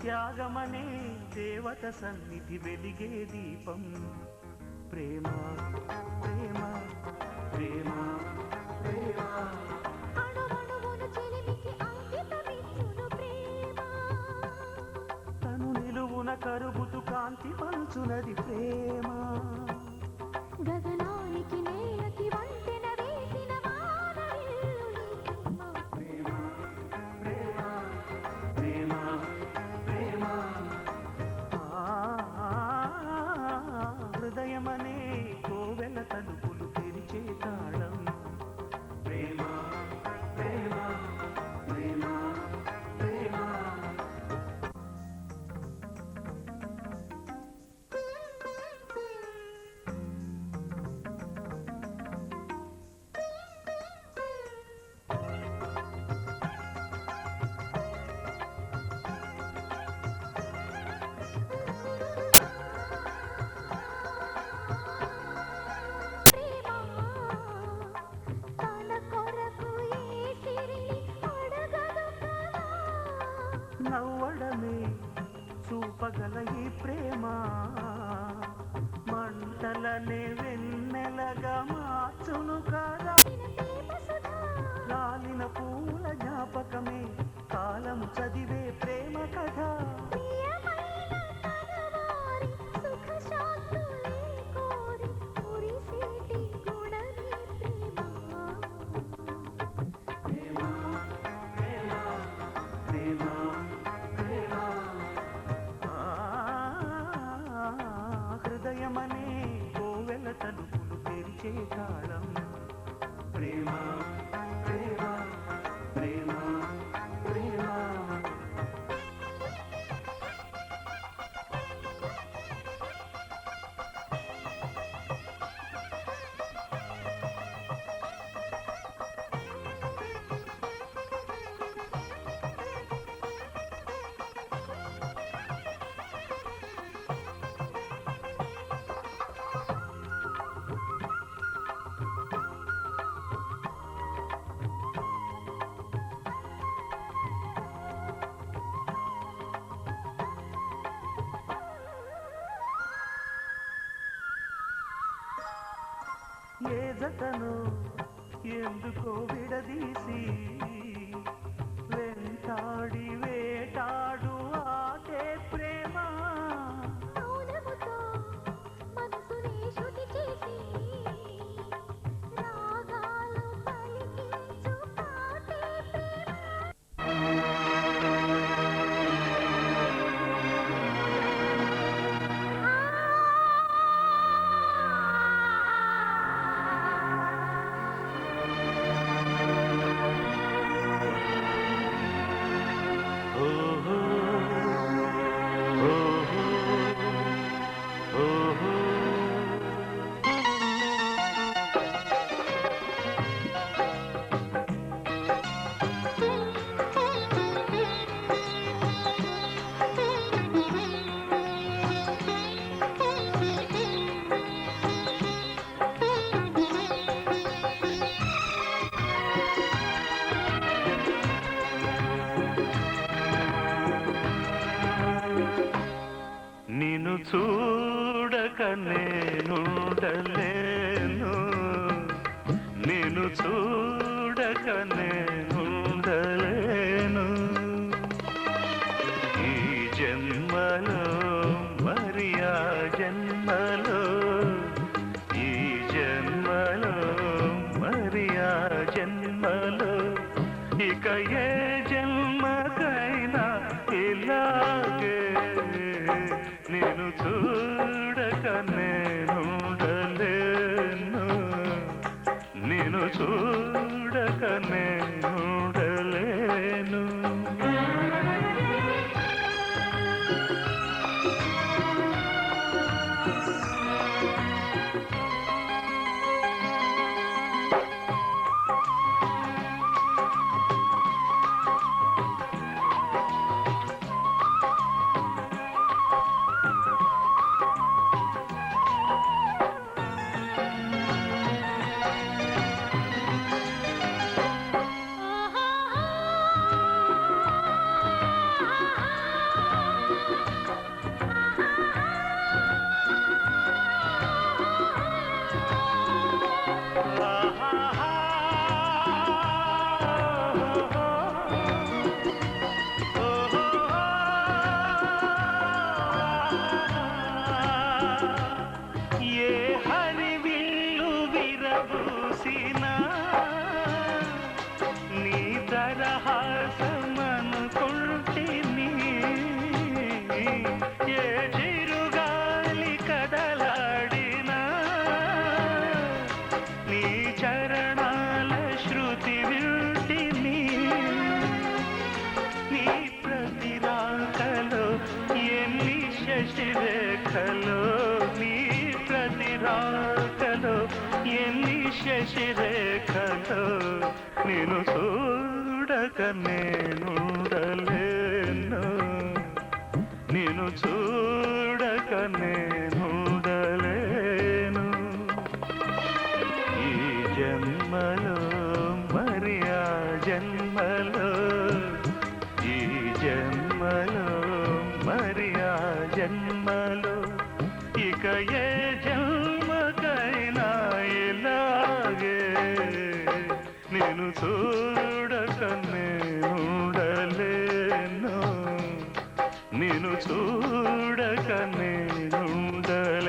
త్యాగమనే దేవత సన్నిధి వెలిగే దీపం ప్రేమ ప్రేమ ప్రేమ ప్రేమ తను నిలువున కరుగుతు కాంతి పంచునది ప్రేమ గగనానికి నేలకి వంతెన వేసిన ప్రేమ ప్రేమ ప్రేమ ప్రేమ హృదయమనే కోవెల తలుపులు తెరిచే తాళం ప్రేమ ప్రేమ ప్రేమ ప్రేమ నవ్వడమే చూపగల ఈ ప్రేమ మంటలనే వెన్నెలగా మార్చును కదా రాలిన పూల జ్ఞాపకమే కాలము చదివే ప్రేమ కథ హృదయమనే కోవెల తలుపులు తెరిచే తాళం ప్రేమ ప్రేమ ప్రేమ ప్రేమ ఏ జతను ఎందుకో విడదీసి వెంటాడి వేటాడు ఆటే ప్రేమ నిన్ను చూడక నేనుండలేను నిన్ను చూడక నేనుండలేను ఈ జన్మలో మరి ఆ జన్మలో ఈ జన్మలో మరి ఆ జన్మలో ఇక ఏ జన్మకైనా ఇలాగే నిన్ను చూడక నేనుండలేను నిన్ను చూడక నేనుండలేను ఏ చిరుగాలి కదలాడినా నీ చరణాల శృతి వింటిని నీ ప్రతి రాకలో ఎన్ని శశిరేఖలో నీ ప్రతి రాకలో ఎన్ని శశిరేఖలో నేను చూడక నేనుండలేను నేను చూడక నేనుండలేను ఈ జన్మలో మరి ఆ జన్మలో ఈ జన్మలో మరి ఆ జన్మలో ఇక ఏ జన్మకైనా ఇలాగే నేను చూడక నేనుండలేను నేను చూడక నేనుండలేను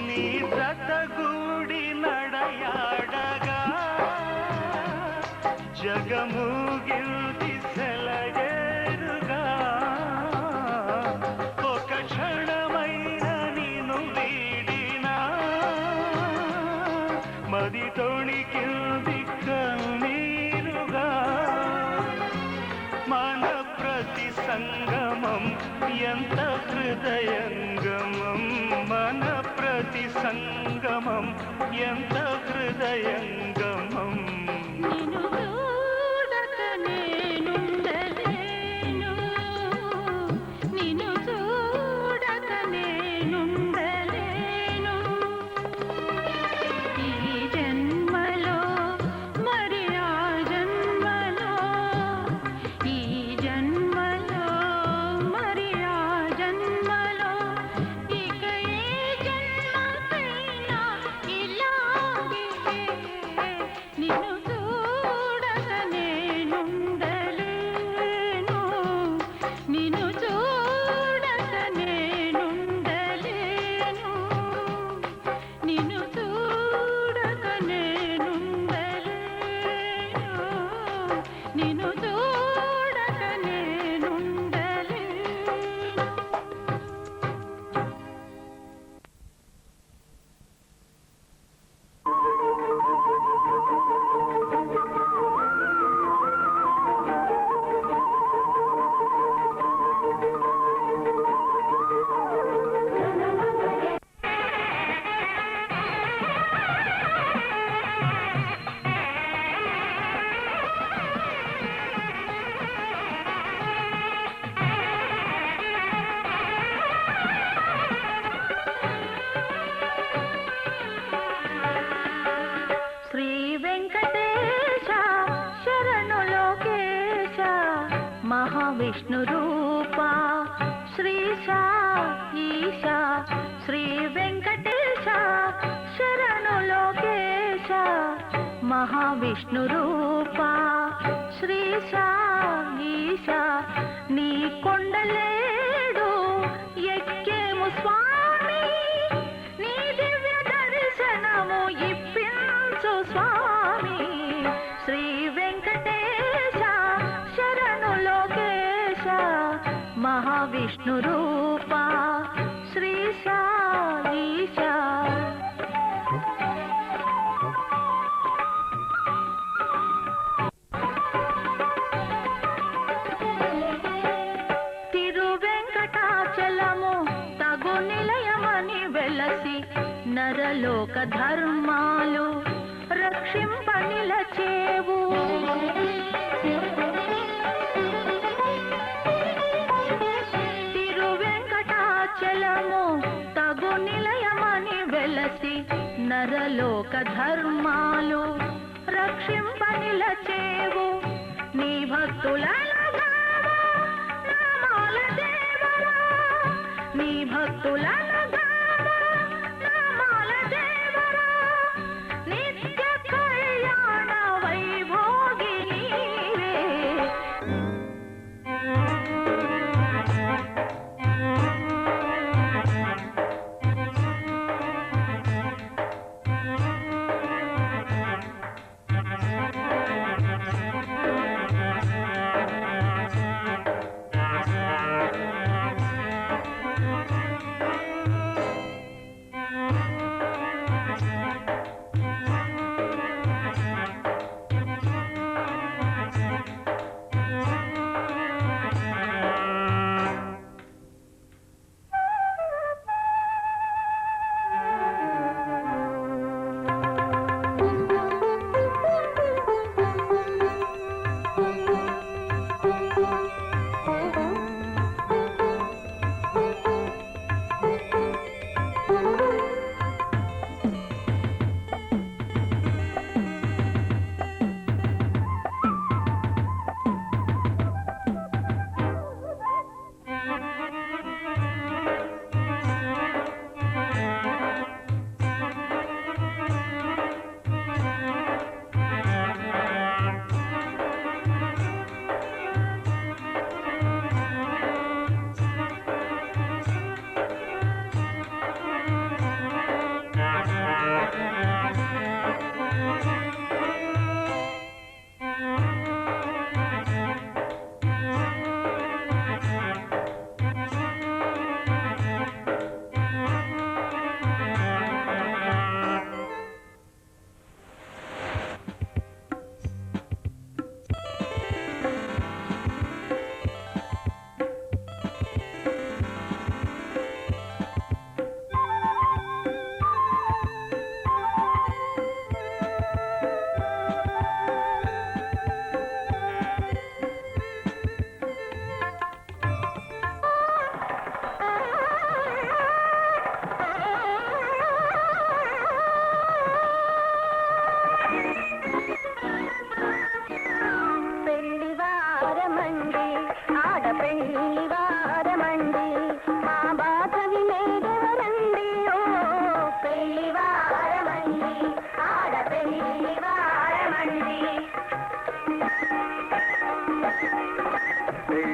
నీ బ్రతగూడి నడయాడగా జగముగిల్ది సెలయేరుగా ఒక క్షణమైన నిన్ను వీడినా మది తొణికిల్ది కన్నీరుగా మన ప్రతి సంగమం ఎంత హృదయంగమం మన ప్రతి సంగమం ఎంత హృదయంగమం నిన్ను చూడక నేనుండలేను నిన్ను చూడక నేనుండలేను ఈ జన్మలో మరి ఆ జన్మలో ఈ జన్మలో మరి ఆ జన్మలో ఇక ఏ జన్మకైనా ఇలాగే నిన్ను చూడక నేనుండలేను నిన్ను చూడక నేనుండలేను నిన్ను చూడక నేనుండలేను నిన్ను చూడక నేనుండలేను శ్రీ వెంకటేశ శరణులోకేశ మహావిష్ణు రూప శ్రీశ ఈశ శ్రీ వెంకటేశ శరణులోకేశ మహావిష్ణు రూప శ్రీశ ఈశ నీ కొండలేడు ఎక్కేము స్వామి నీ దివ్య దర్శనము ఇప్పించు స్వామి శ్రీ వెంకటేశ శరణులోకేశ మహావిష్ణు రూప శ్రీశ ఈశ తిరువెంకటాచలము తగు నిలయమని వెలసి నరలోక ధర్మాలు రక్షింప నిలచేవు నరలోక ధర్మాలు రక్షింపనిలచేవు నీ భక్తులను గావా నామాల దేవరా నీ భక్తులను గావా నామాల దేవరా నిత్య కళ్యాణ వైభోగిని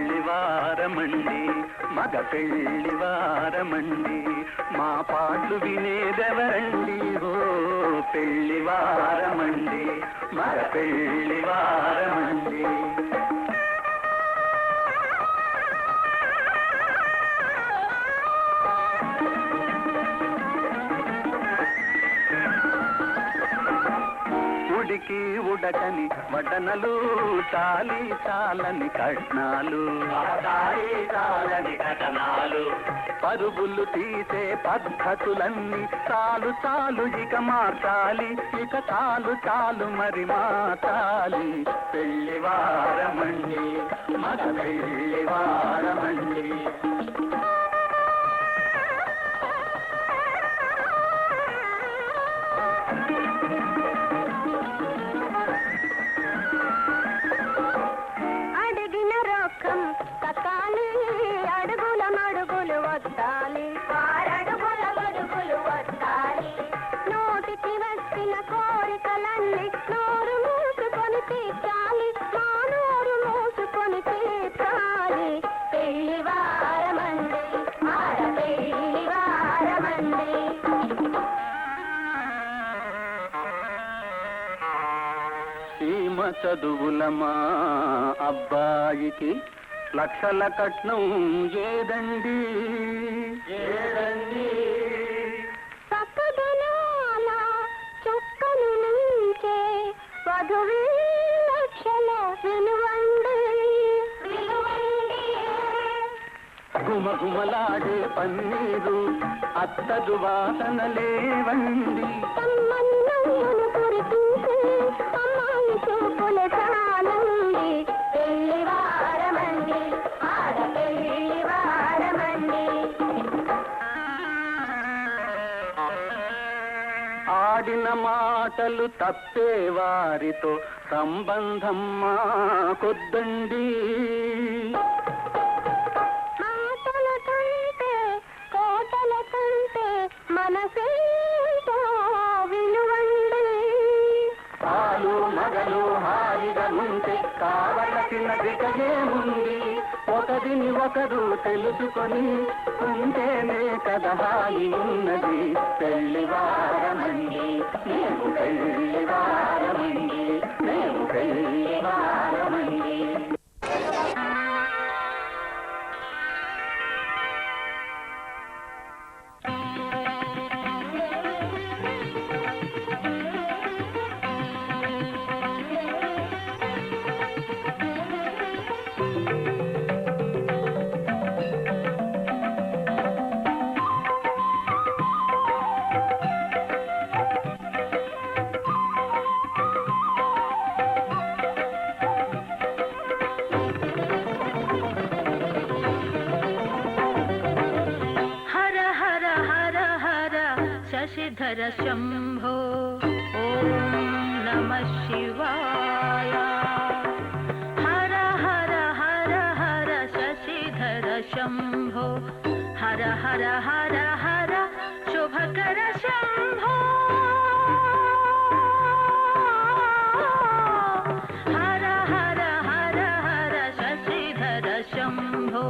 పెళ్లివారమండి మగ పెళ్లివారమండి మా పాటలు వినేదెవరండి ఓ పెళ్లివారమండి మగ పెళ్లివారమండి ఉడికి ఉడకని వడనలు చాలి చాలని కట్నాలు పరుగులు తీసే పద్ధతులన్నీ చాలు చాలు ఇక మార్చాలి ఇక చాలు చాలు మరి మార్చాలి పెళ్లివారమండి మగ పెళ్లివారమండి నోటికి వచ్చిన కోరికలన్నీ నోరు మూసుకొని తీర్చాలి మా నోరు మూసుకొని తీర్చాలి పెళ్లివారమండి ఆడ పెళ్లివారమండి సీమ చదువులమా అబ్బాయికి లక్షల కట్నం ఏదండి ఏదండి పక్కదనాల చుక్కను నుంచే వధువీ లక్షల విలువండి గుమగుమలాడే పన్నీరు అత్తదు వాసన లేవండి సంబంధమును కురిపించే అమ్మాయి చూపుల చాలండి పెళ్లివారమండి ఆడ పెళ్లివారమండి ఆడిన మాటలు తప్పే వారితో సంబంధం మాకొద్దండి. మాటల కంటే కోటల కంటే మనసేంటో విలువండి. పాలు మగలు హాయిగా ఉంటే కావలసినదికయేముంది, ఒకరిని ఒకరు తెలుసుకొని ఉంటేనే కదా హాయి ఉన్నది. పెళ్లివారమండి మేము, పెళ్లివారమండి మేము, పెళ్లివారమండి. శశిధర శంభో ఓం నమః శివాయ. హర హర హర హర శశిధర శంభో, హర హర హర హర శుభకర శంభో. హర హర హర హర శశిధర శంభో.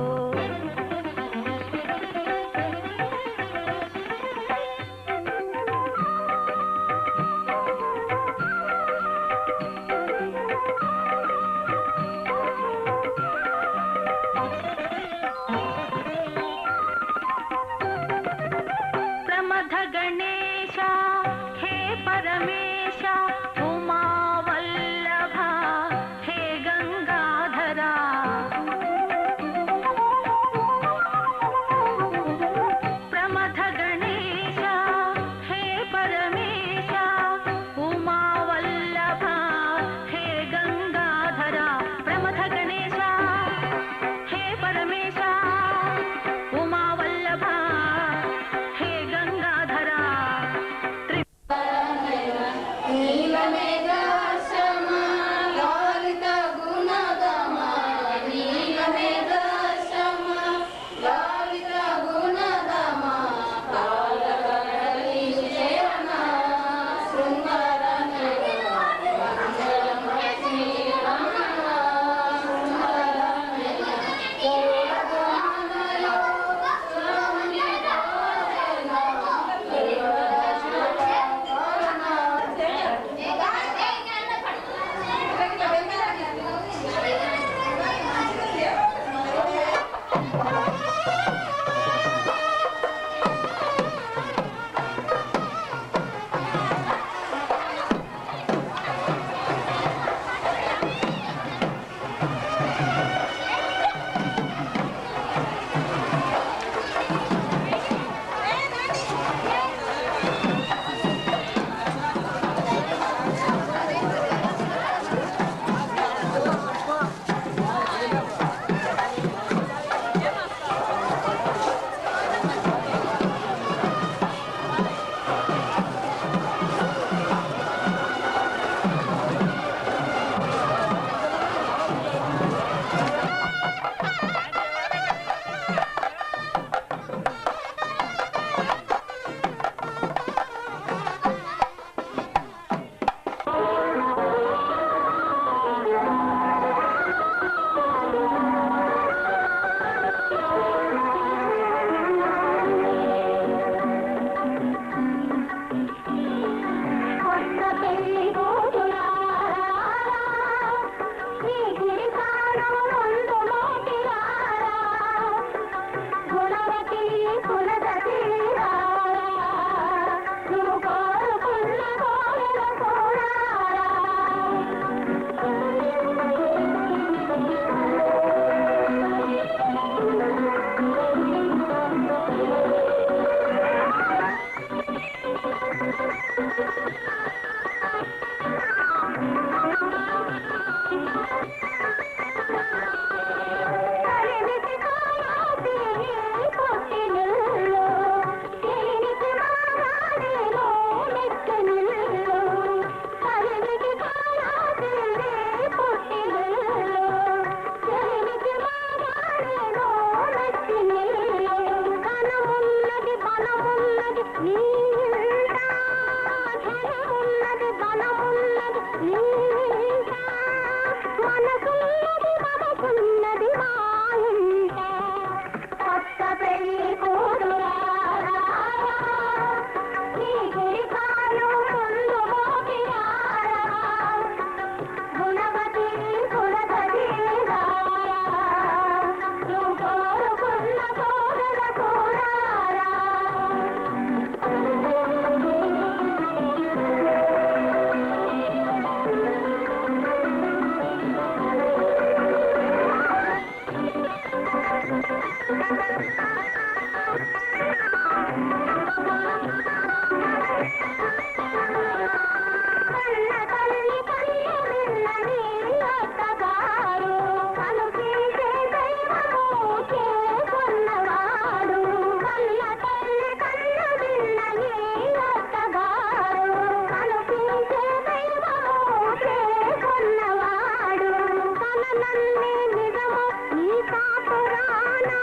కలలన్నీ నిజము నీ కాపురానా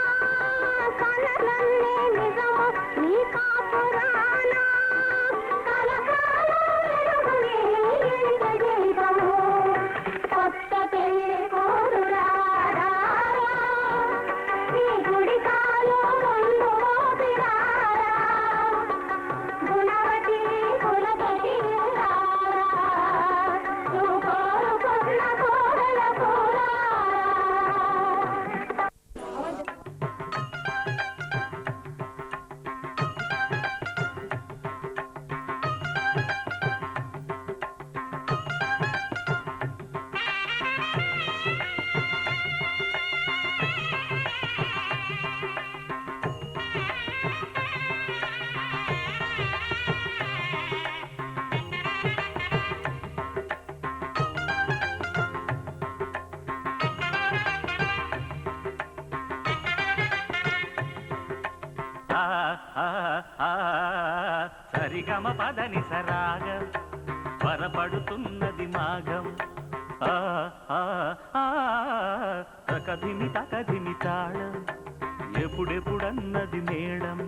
కలలన్నీ నిజము నీ కాపురానా కలకాలం వెలుగునే ఇంత జీవము కొత్త పెళ్లి కోరురారా నీ గుడి కాలు ముందు మోపిరారా గుణవతి కులవతి నువ్వు కోరుకున్న కోరల కోరారా సరిగమ పదని సరాగం వరపడుతున్నది మాగం తకధిమి తాళం ఎప్పుడెప్పుడన్నది మేడం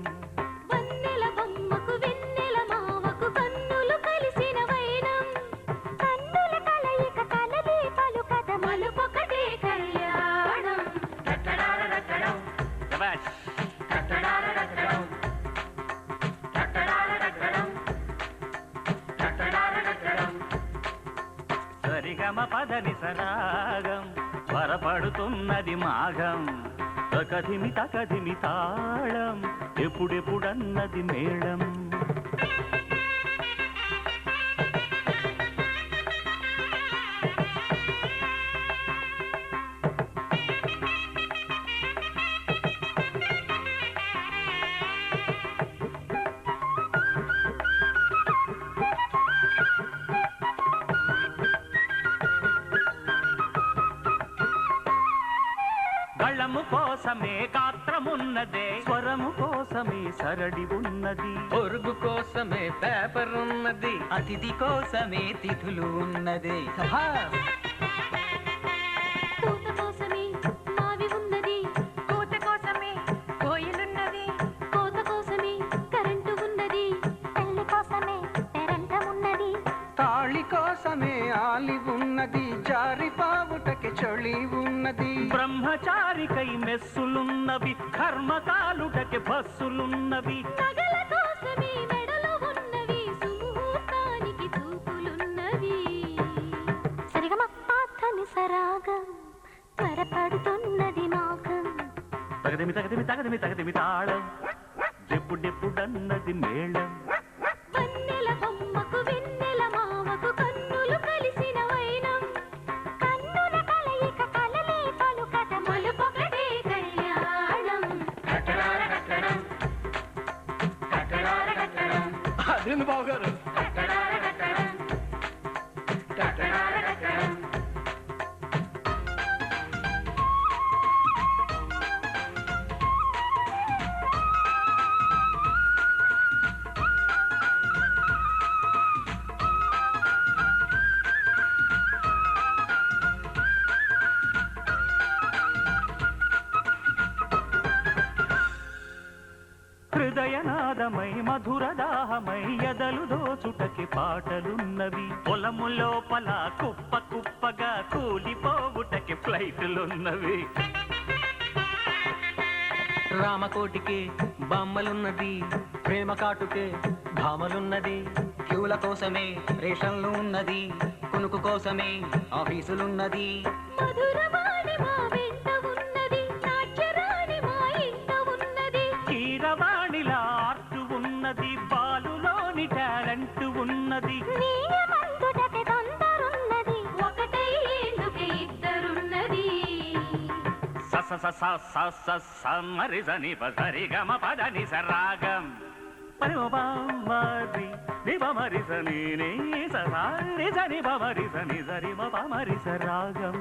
వన్నెల బొమ్మకు వెన్నెల మావకు కన్నులు కలిసిన వైనం కన్నుల కలయిక కలలే పలుకద మలుపొకటే కళ్యాణం శభాష్. సరిగమ పదని సరాగం వరపడుతున్నది మాఘం తకధిమి తాళం ఎప్పుడెప్పుడన్నది మేళం గళము కోసమే గాత్రమున్నదే స్వరము కోసమే సరడి ఉన్నది పొరుగు కోసమే పేపర్ ఉన్నది అతిథి కోసమే తిథులు ఉన్నది పూత కోసమే మావి ఉన్నది పూత కోసమే కోయిలున్నది కోత కోసమే కరెంటు ఉన్నది పెళ్లి కోసమే పెరంటం ఉన్నది తాళి కోసమే ఆలి ఉన్నది జారిపావుటకి చొళి ఉన్నది బ్రహ్మచారికై మెస్సులున్నవి కర్మకాలుటకి బస్సులున్నవి నగల కోసమే మెడలో ఉన్నవి సుముహూర్తానికి చూపులున్నవి సరిగమ పాతని సరాగం త్వరపడుతున్నది మాగం తగదిమి తాళం ఎప్పుడెప్పుడన్నది మేళం వన్నెల బొమ్మకు వెన్నెల మావకు కన్నులు కలిసిన వైనం కన్నుల కలయిక కలలే పలుకట మలుపొకటే కళ్యాణం అదేంది బావగారు హృదయనాదమై మధురదాహమై ఎదలు దోచుటకి పాటలున్నవి పొలము లోపల కుప్ప కుప్పగా కూలిపోవుటకి ఫ్లైట్లున్నవి రామకోటికి బొమ్మలున్నది ప్రేమ కాటుకే భామలున్నది క్యూల కోసమే రేషన్లు ఉన్నది కునుకు కోసమే ఆఫీసులున్నది మధురవాణి మా వెంట ఉన్నది నాట్యరాణి మా ఇంట ఉన్నది కీరవాణిలా ఆర్టు ఉన్నది బాలులోని టాలెంట్ ఉన్నది నీయమందుటకి తొందరున్నది ఒకటై ఎందుకు ఇద్దరున్నది మరి సని పరి గమ పదని సరాగం మరి నిబమరి సని సరి సని బమరి సని సరి బమరి సరాగం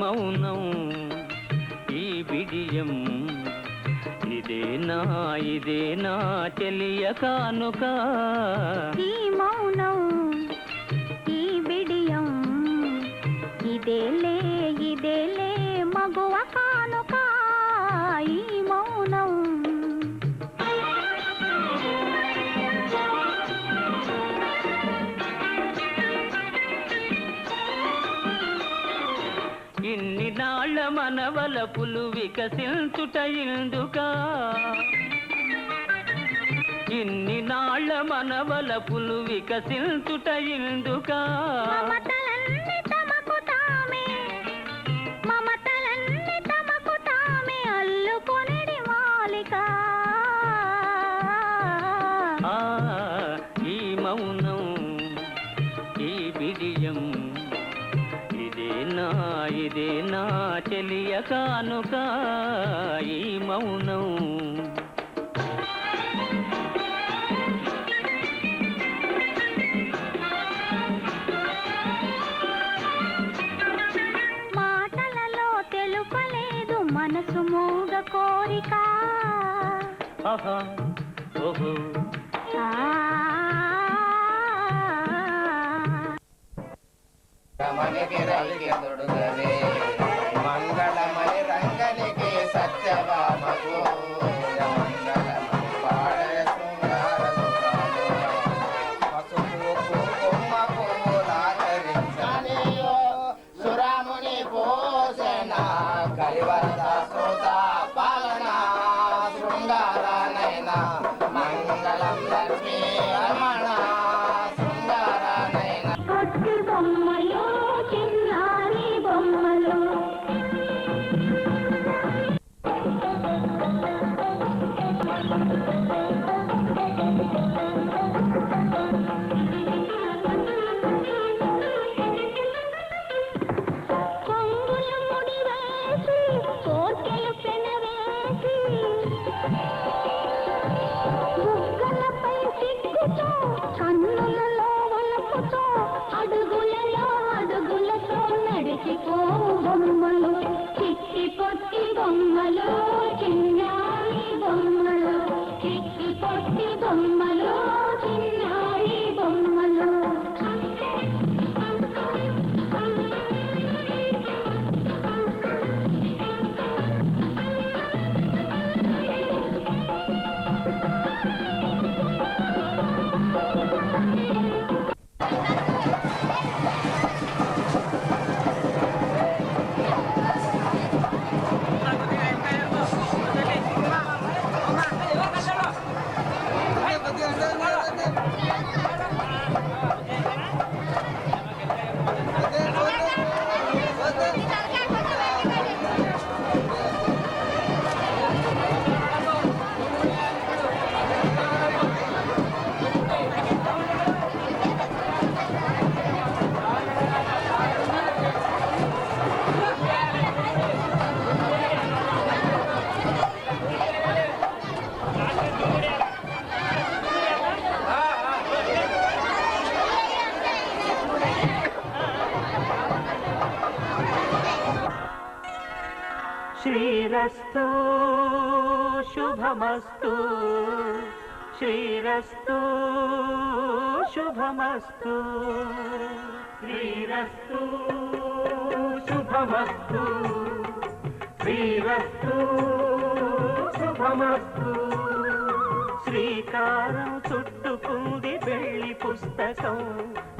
మౌనం ఈ బిడియం ఇదేనా చెలియ కానుక ఈ మౌనం ఈ బిడియం ఇదేలే మగువ కానుక ఈ మౌనం ఇన్ని నాళ్ళ మనవలపులు వికసించుట ఇందుకా ఇన్ని నాళ్ళ మనవలపులు వికసించుట ఇందుకా మమతలన్నీ తమకు తామే అల్లుకొనిడి మాలిక ఈ మౌనం ఈ బిడియం ఇదేనా చెలియ కానుక ఈ మౌనం మాటలలో తెలుపలేదు మనసు మూగ కోరిక ఆహా ఓహో రమణికి రైకి తొడుగవే మంగళమణి రంగనికి సత్యభామకు మంగళమణి పాడయ శృంగార సుఖాలు పసుపు కుంకుమ పువ్వులాచరించనియో సురాముని పోషణ కలివర్త శ్రోత పాలన శృంగారానైన మంగళం లక్ష్మీ రమణ శృంగారానైన కొట్టి బొమ్మలు చిన్నారి బొమ్మలు కొంగుల ముడి వేసి కోర్కెలు పెనవేసి బుగ్గలపై సిగ్గుతో కన్నులలో వలపుతో అడుగులతో నడిచిపో బొమ్మలు చిట్టి పొట్టి బొమ్మలు చిన్నారి బొమ్మలు చిట్టి పొట్టి బొమ్మలు చిన్నారి బొమ్మలు శ్రీరస్తు శుభమస్తు శ్రీరస్తు శుభమస్తు శ్రీరస్తు శుభమస్తు శ్రీరస్తు శుభమస్తు శ్రీకారం చుట్టుకుంది వెళ్ళి పుస్తకం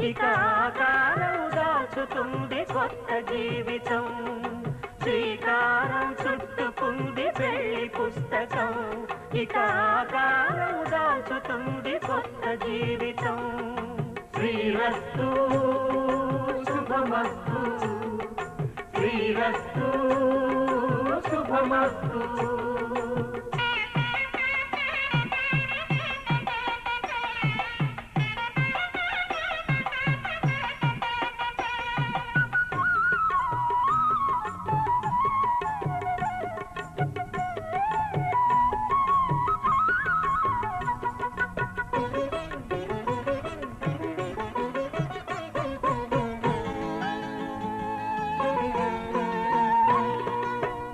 ఇక ఆకారం దాచుతుంది కొత్త జీవితం శ్రీకారం చుట్టుకుంది వెళ్ళి పుస్తకం ఇక ఆకారం దాచుతుంది కొత్త జీవితం శ్రీరస్తు శుభమస్తు శ్రీరస్తు శుభమస్తు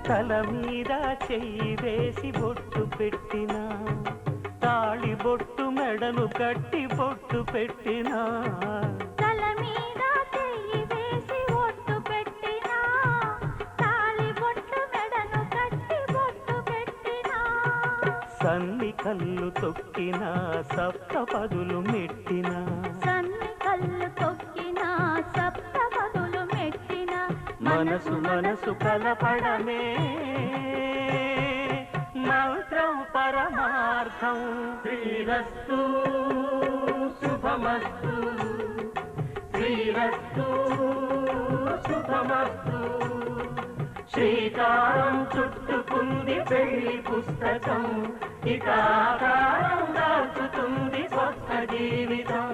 తల మీద చెయ్యి వేసి బొట్టు పెట్టినా తాళి బొట్టు మెడను కట్టి బొట్టు పెట్టినా తల మీద చెయ్యి వేసి బొట్టు పెట్టినా తాళి బొట్టు మెడను కట్టి బొట్టు పెట్టినా సన్ని కళ్ళు తొక్కినా సప్త పదులు మెట్టినా సన్ని కళ్ళు తొక్కినా సప్త పదులు మెట్టినా మనసు మనసు కలపడమే మంత్రం పరమార్థం శ్రీరస్తు శుభమస్తు శ్రీరస్తు శుభమస్తు శ్రీకారం చుట్టుకుంది పెళ్లి పుస్తకం ఇక ఆకారం దాచుతుంది కొత్త జీవితం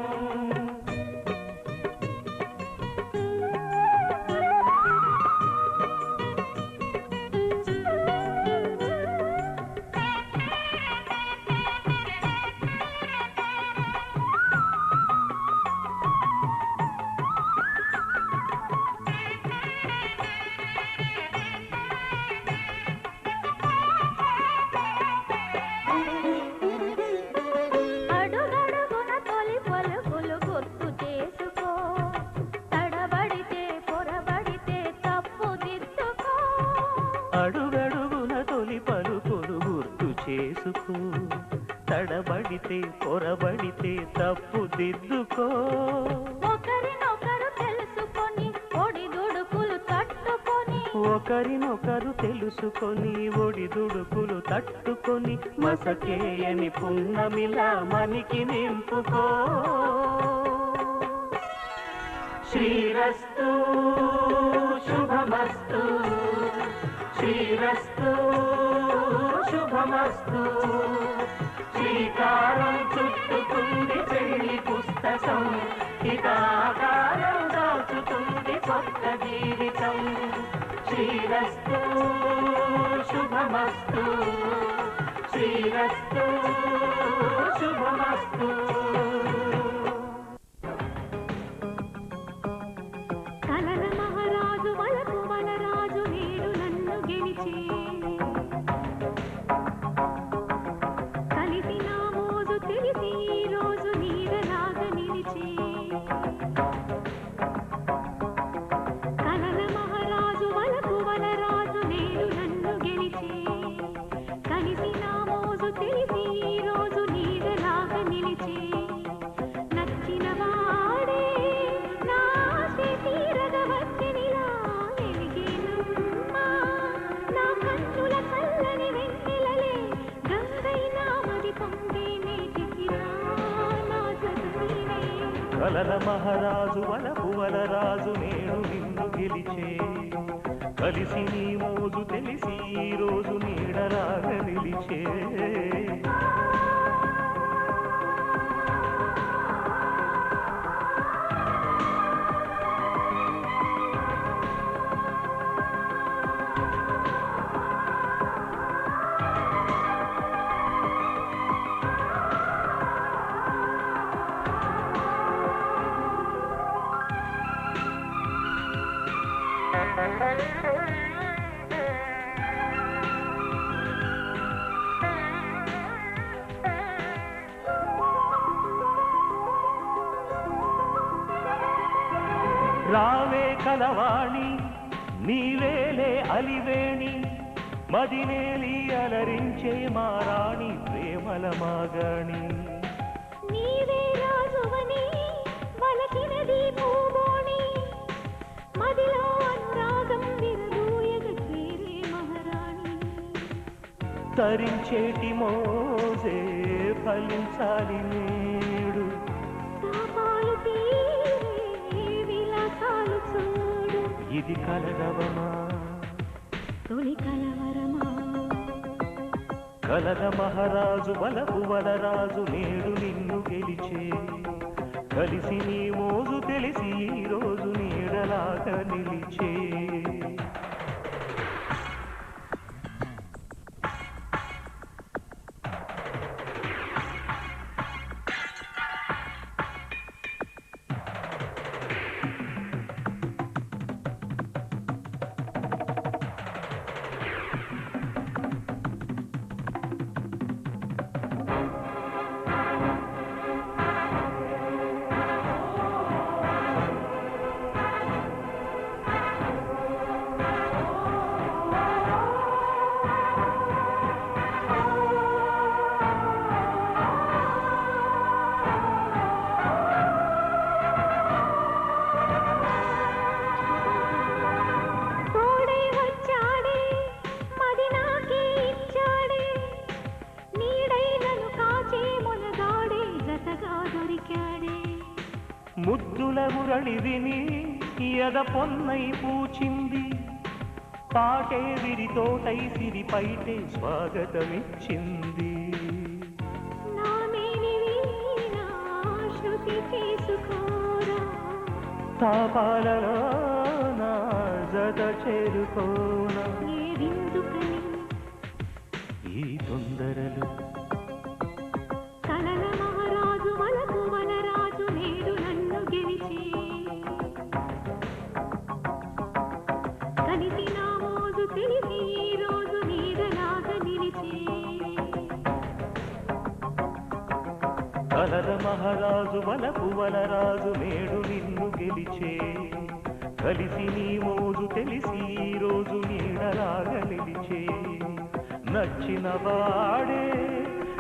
అడుగడుగున తొలి పలుకులు గుర్తు చేసుకో తడబడితే పొరబడితే తప్పు దిద్దుకో అడుగడుగున తొలి పలుకులు గుర్తు చేసుకో తడబడితే పొరబడితే తప్పు దిద్దుకో ఒకరినొకరు తెలుసుకొని ఒడిదుడుకులు తట్టుకొని ఒకరినొకరు తెలుసుకొని ఒడిదుడుకులు తట్టుకొని మసకేయని పున్నమిలా మనికి నింపుకో శ్రీరస్తు శుభమస్తు శ్రీరస్తు శుభమస్తు శ్రీకారం చుట్టుకుంది పెళ్లి పుస్తకం ఇక ఆకారం దాచుతుంది కొత్త జీవితం శ్రీరస్తు శుభమస్తు శ్రీరస్తు శుభమస్తు కలల మహారాజు వలపు వనరాజు నేడు నన్ను గెలిచి కలిసి నా మోజు తెలిసి ఈ రోజు నీడలాగా నిలిచి కలల మహారాజు వలపు వనరాజు నేడు నన్ను గెలిచి కలిసి నా మోజు తెలిసి ఈ రోజు నీడలాగా నిలిచి నచ్చిన వాడే నా ఆశ తీరగా వచ్చెనిలా వెలిగేనమ్మా నా కన్నుల చల్లని వెన్నెలలే గంగై నా మది పొంగే నేటికిరా నా జగనీనే కలల మహారాజు వలపు వలరాజు నేను నిన్ను గెలిచే కలిసి నీ మోజు తెలిసి ఈ రోజు నీడలాగా నిలిచే రావే కలవాణి నీవేలే అలివేణి మదినేలి అలరించే మారాణి ప్రేమల మాగాణి నీవే రాజువని వలకినది పూబోణి మదిలో అనురాగం విరదూయగ చేరే మహారాణి తరించేటి మోజే ఫలించాలి నేడు తాపాలు తీరే విలాసాలు చూడు ఇది కలగవమా తొలి కలవరమా కలల మహారాజు వలపు వలరాజు నేడు నిన్ను గెలిచే కలిసి నీ మోజు తెలిసి ఈ రోజు నీడలాగా నిలిచే ముద్దుల మురళి విని ఎద పొన్నై పూచింది, పాటే విరితోటై సిరిపైటే స్వాగతమిచ్చింది. తాపాలలో నా జత చేరుకోనా, ఈ తొందరలు కలల మహారాజు వలకు వనరాజు నేడు నన్ను గెలిచి కలిసి నా మోజు తెలిసి ఈ రోజు నీడలాగా నిలిచి. కలల మహారాజు వలకు వనరాజు నేడు నిన్ను గెలిచే, కలిసి నీ మోజు తెలిసి ఈ రోజు నీడలాగా నిలిచే. నచ్చిన వాడే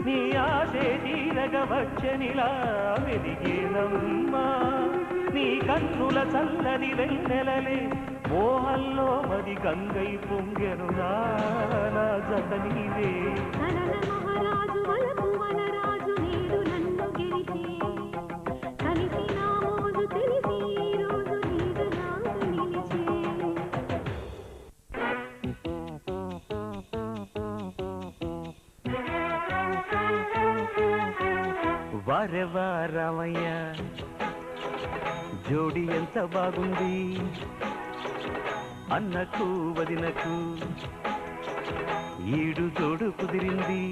నీ ఆశే తీరగ వచ్చనిలా వెలిగేనమ్మా, నీ కన్నుల చల్లని వెన్నెలలే మోహంలో మది గంగై పొంగెను నా జత నీవే. కలల మహారాజు వలకు వనరాజు నేడు నన్ను గెలిచి కలిసి నా మోజు తెలిసి ఈ రోజు నీడలాగా నిలిచి. వారెవా రామయ్య జోడి ఎంత బాగుంది, అన్నకు వదినకు ఈడు జోడు కుదిరింది.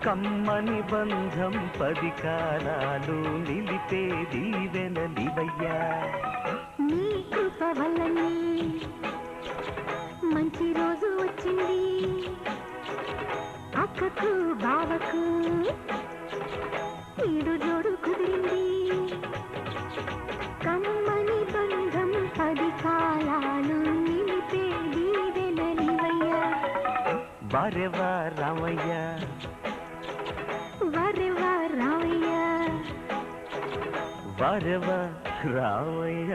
కమ్మని బంధం 10 కాలాలు నిలిపే దీవెనలివయ్యా. నీ కృప వల్లనే మంచి రోజు వచ్చింది, అక్కకు బావకు ఈడు జోడు కుదిరింది. కమ్మని బంధం 10 కాలాలు నిలిపే దీవెనలివయ్యా. వారెవా రామయ్య వరెవా రామయ్య, వారెవా రామయ్య.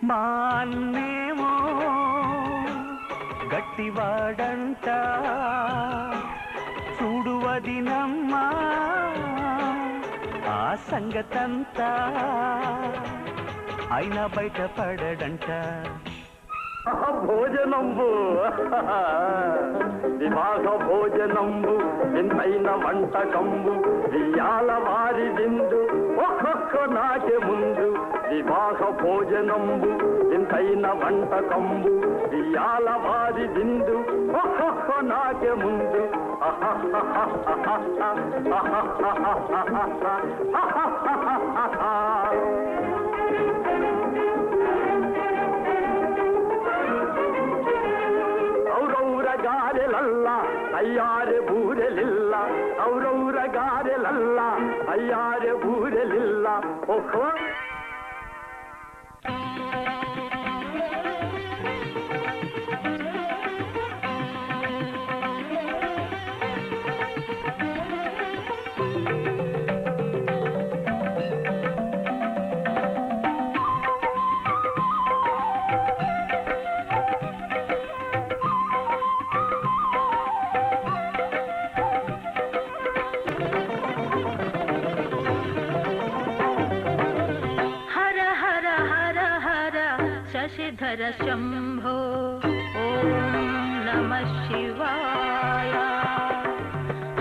మా అన్నేమో గట్టివాడంట, చూడువదినమ్మా ఆ సంగతంతా అయినా బయటపడడంట. భోజనంబు వివాహ భోజనంబు వింతైన వంటకంబు ఇయాల వారి విందు ఒక్కొక్క నాటి ముందు. వివాహ భోజనంబు వింతైన వంటకంబు ఇయాల వారి విందు ఒక్కొక్క నాటి ముందు. ಗಾರೆಲಲ್ಲ ಅಯ್ಯಾರೆ ಬೂರೆಲಿಲ್ಲ, ಅವರವರ ಗಾರೆಲಲ್ಲ ಅಯ್ಯಾರೆ ಬೂರೆಲಿಲ್ಲ. ಓಹೋ శశిధర శంభో ఓం నమః శివాయ.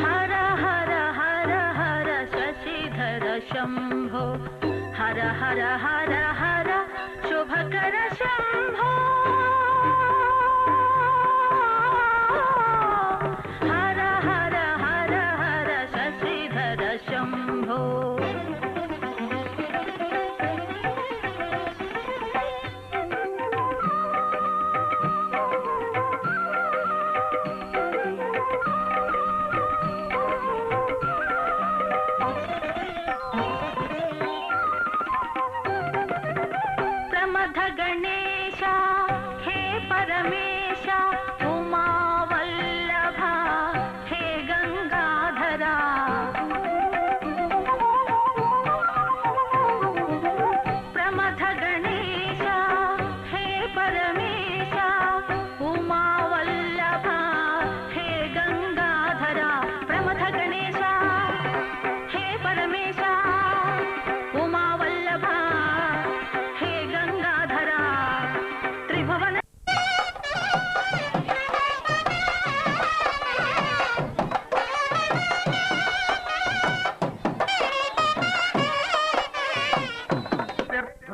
హర హర హర హర శశిధర శంభో, హర హర హర హర శుభకర శంభో. హర హర హర హర శశిధర శంభో.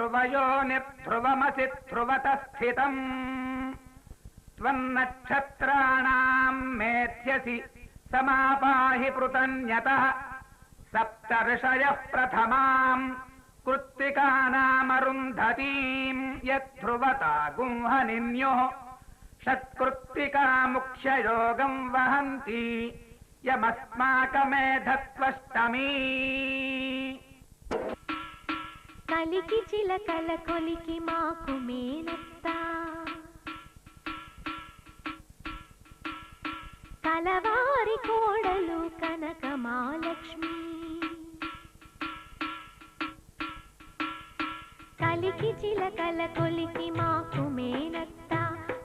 ధ్రువయో నిర్ధ్రువమసి ధ్రువత స్థితం త్వన్నక్షత్రాణాం మేధ్యసి సమాపాహి పృతన్యతః సప్త ఋషయః ప్రథమాం కృత్తికానామరుంధతీం యద్ధ్రువతా గుంహనిన్యోః షట్కృత్తికాముఖ్యయోగం వహంతి యమస్మాకమేధత్వష్టమీ. కలికి చిలకల కొలికి మాకు మేనత్త కలవారి కోడలు కనక మహాలక్ష్మి. కలికి చిలకల కొలికి మాకు మేనత్త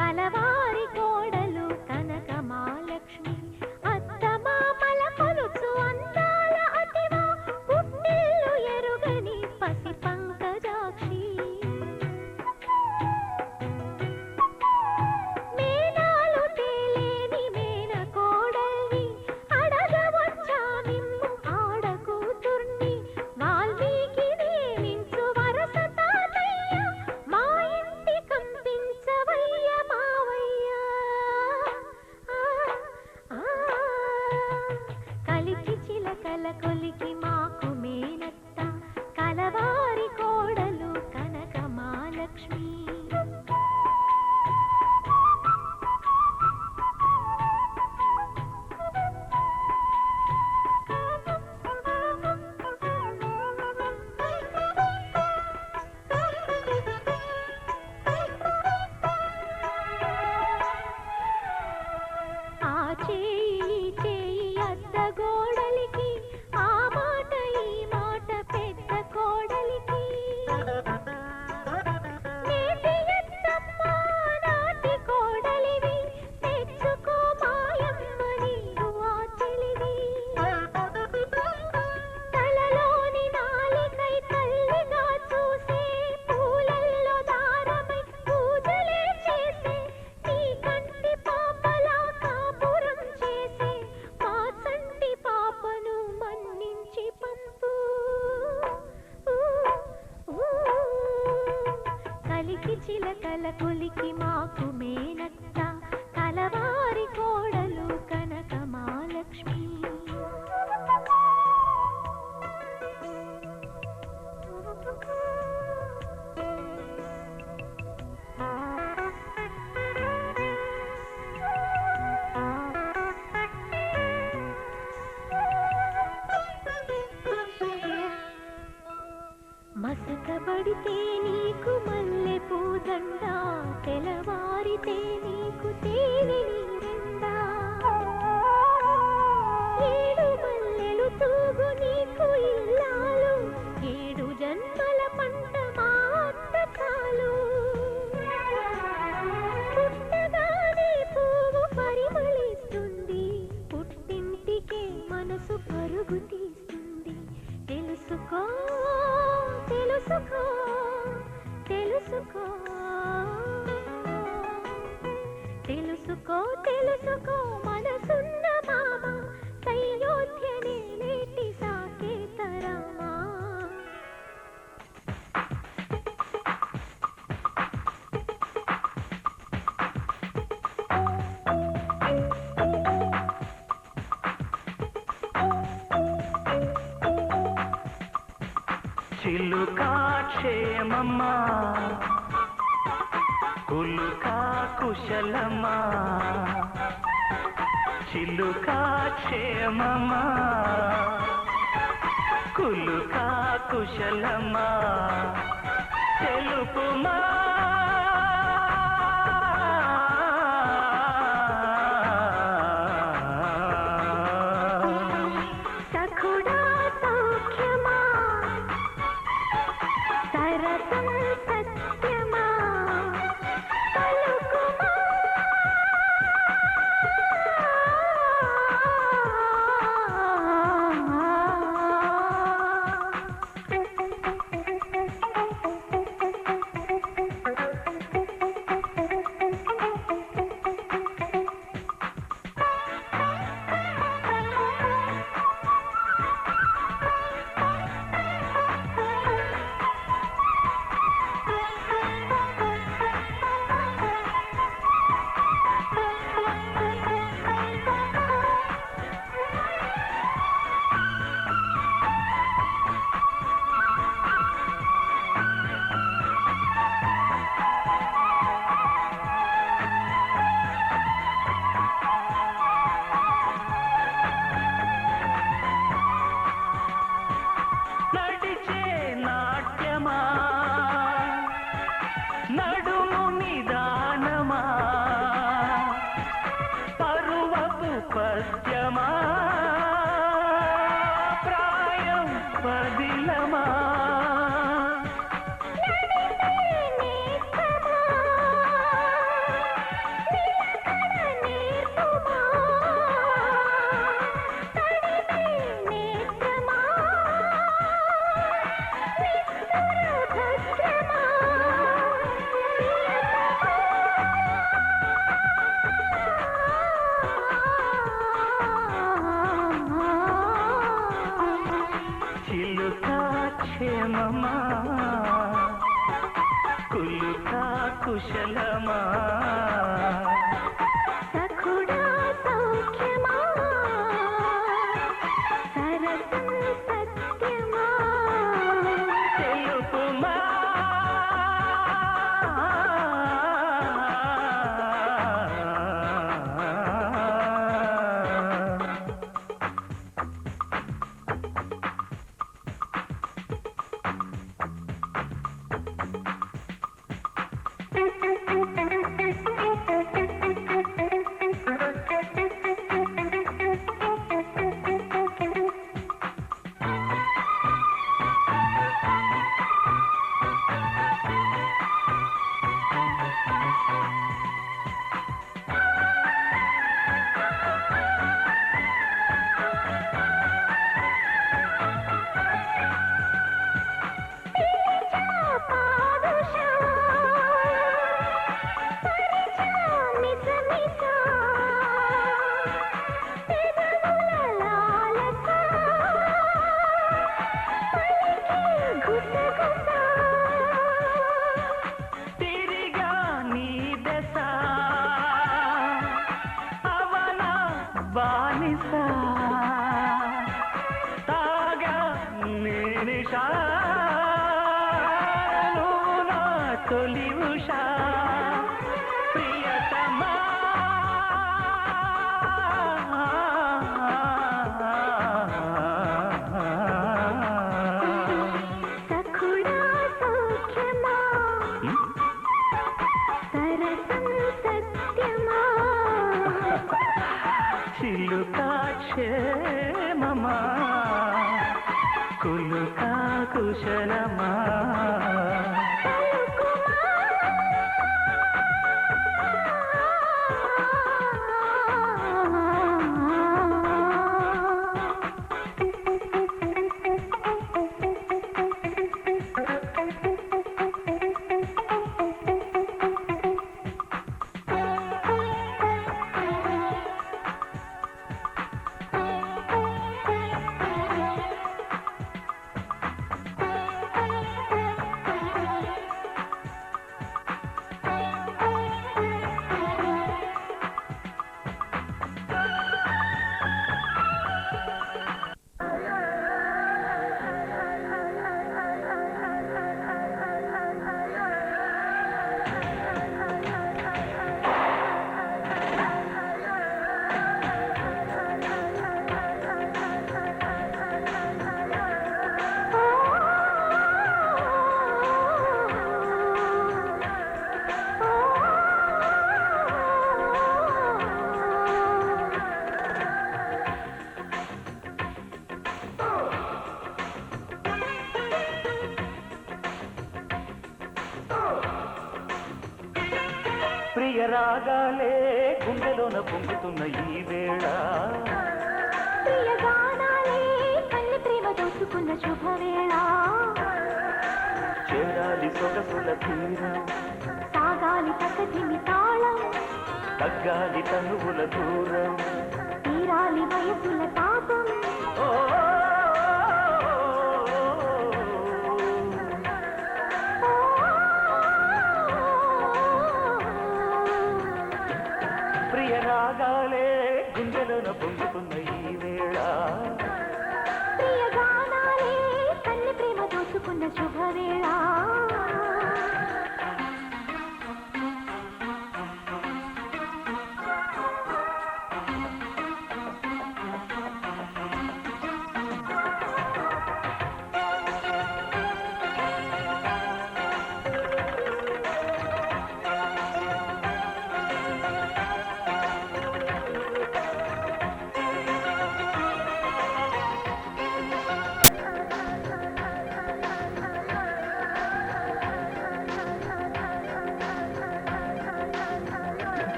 కలవారి కోడలు కనక మహాలక్ష్మి. అత్త మామల కొలుచు అందాల అతివా పుట్టిల్లు ఎరుగని పసి పంకజాక్షి. మేనాలు తేలేని మేన కోడల్ని అడగవచ్చా నిన్ను ఆడకూతుర్ని. వాల్మీకి నించు వరస తాతయ్య మా ఇంటి కంపించవయ్య మావయ్య. కలికి చిలకల కొలికి మాకు మేనత్త కలవారి కోడలు కనక మహాలక్ష్మి. ఆ చేయి చేయి అత్త గోడలికి ఆ మాట ఈ మాట పెద్ద కోడలికి. నేటి ఎత్తమ్మ నాటి కోడలివి తెచ్చుకో మాయమ్మ నీవు ఆ చెలివి. తలలోని నాలికై తల్లిగా చూసే పూలల్లో దారమై పూజలే చేసే నీ కంటి పాపలా కాపురం చేసే మా సంటి పాపను మన్నించి పంపు. కలికి చిలకల కొలికి మాకు మేనత్త కలవారి కోడలు కనక మహాలక్ష్మి. మసకబడితే నీకు మల్లె పూదండ తెలవారితే నీకు తేనె నీరెండా. ఏడు మల్లెలు తూగు నీకు ఇల్లాలు 7 జన్మల పంట మా అత్త చాలు. పుట్టగానే పువ్వు పరిమళిస్తుంది పుట్టింటికే మనసు పరుగు తీస్తుంది. తెలుసుకో తెలుసుకో తెలుసుకో తెలుసుకో తెలుసుకో మనసున్న మామ సయోధ్యనే నేటి సాకేతరామా. చిలుకా క్షేమమ్మా కులుకా కుశలమా. చిలుకా క్షేమమా కులుకా కుశలమా తెలుపుమా. సఖుడా సౌఖ్యమా సరసం సత్యమా పలుకుమా. కుశలమా సఖుడా సౌఖ్యమా సరసం సత్యమా తెలుపుమా తిరిగా నీ దశ అవన బానిస తాగా నిషా నా తొలి ఉషా ప్రియతమా సఖుడా సౌఖ్యమా సరసం సత్యమా చిలుకా క్షేమమా కులుకా కుశలమా ప్రియ రాగాలే గుండెలోన పొంగుతున్న ఈ వేళ ప్రియ గానాలే కన్ని ప్రేమ దోచుకున్న శుభవేళ చేరాలి సొగసుల తీరం సాగాలి తకధిమి తాళం తగ్గాలి తనువుల దూరం తీరాలి వయసుల తాపం ఓ ప్రియ రాగాలే గుండెలోన పొంగుతున్న ఈ వేళ ప్రియ గానాలే కన్ని ప్రేమ దోచుకున్న శుభవేళ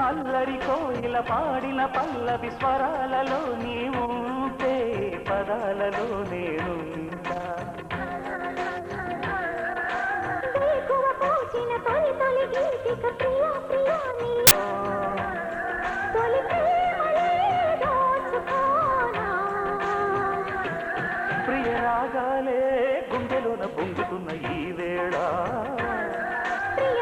అల్లరి కోయిల పాడిన పల్లవి స్వరాలలో నీవుంటే పదాలలో నేనుంటా వేకువ పోచిన తొలి తొలి గీతిక ప్రియా ప్రియా నీ తొలి ప్రేమలే దోచుకోనా ప్రియ రాగాలే గుండెలోన పొంగుతున్న ఈ వేళ ప్రియ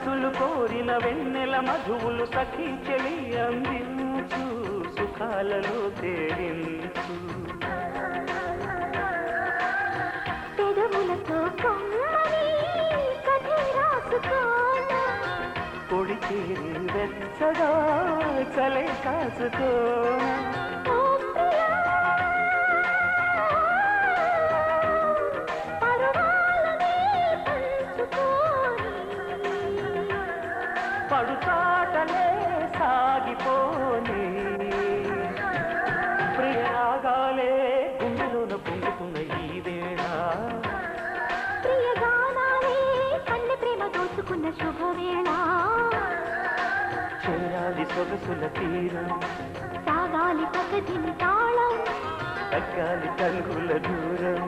మనసులు కోరిన వెన్నెల మధువులు సఖీ చెలి అందించు సుఖాలలో తేలించు పెదవులతో కమ్మని కథ రాసుకోనా పొడి చేరి వెచ్చగా చలే కాసుకోనా ఓ ప్రియా పరువాలనే పంచుకోని పడుతాటలే సాగిపోని ప్రియరాగాలే గుండెలోన పొంగుతున్న ఈ వేళ ప్రియ గానాలే కన్నె ప్రేమ దోచుకున్న శుభవేళ చేరాలి సొగసుల తీరం సాగాలి పకదిని తాళం తగ్గాలి కలుగుల దూరం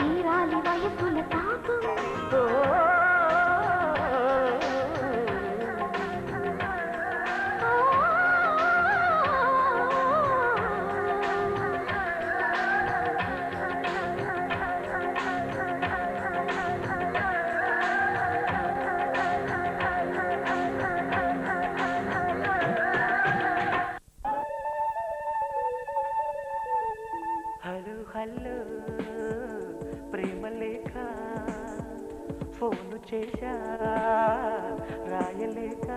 తీరాలి వయసుల తాపం ఓ, హలో హలో ప్రేమ లేఖ ఫోను చేశా రాయలేక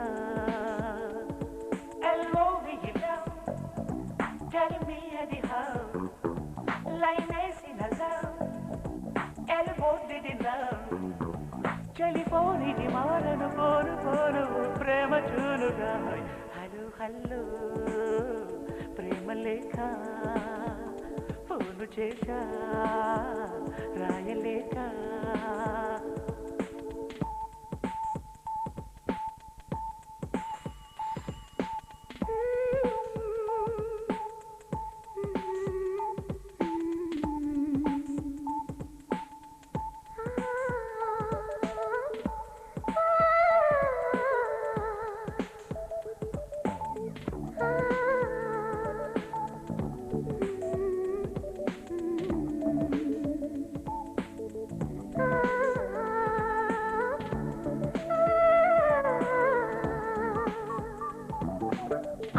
Tell me anyhow, line వేసిన elbow did it now. చెలిపోనిది మారను పోరు పోరు ప్రేమ చూలుగా హలో హలో ప్రేమ లేఖ ఫోను చేశా రాయలేక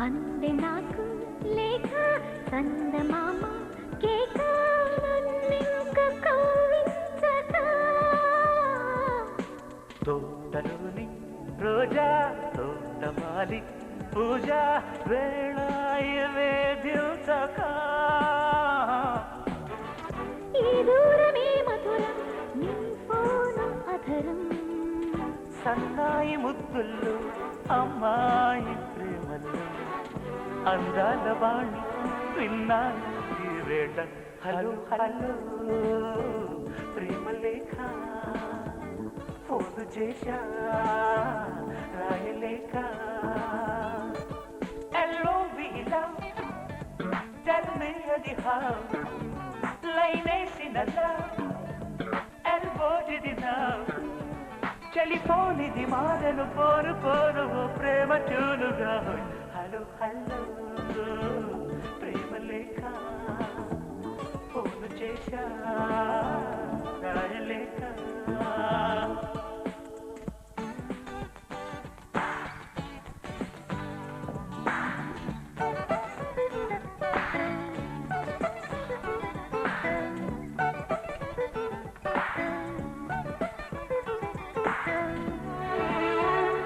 అందే నాకు లేఖ చందమామ కేక నన్నింక కవ్వించక తోటలోని రోజా తోటమాలి పూజ వేళాయ వేద్యుతక ఈ దూరమే మధురం నీ ఫోను అధరం సన్నాయి ముద్దుల్లో అమ్మాయి ప్రేమల్లో అందాల వాణి విన్నాను ఈ వేళ హలో హలో ప్రేమ లేఖ ఫోను చేశా రాయలేక ఎల్లోవిలా టెల్ మీ అది హౌ లైన్ వేసిన ఎల్బో డిడ్ ఇట్ నౌ చెలిపోనిది మారను పోరు పోరు ప్రేమ చూలుగా హలో హలో ప్రేమ లేఖ ఫోను చేశా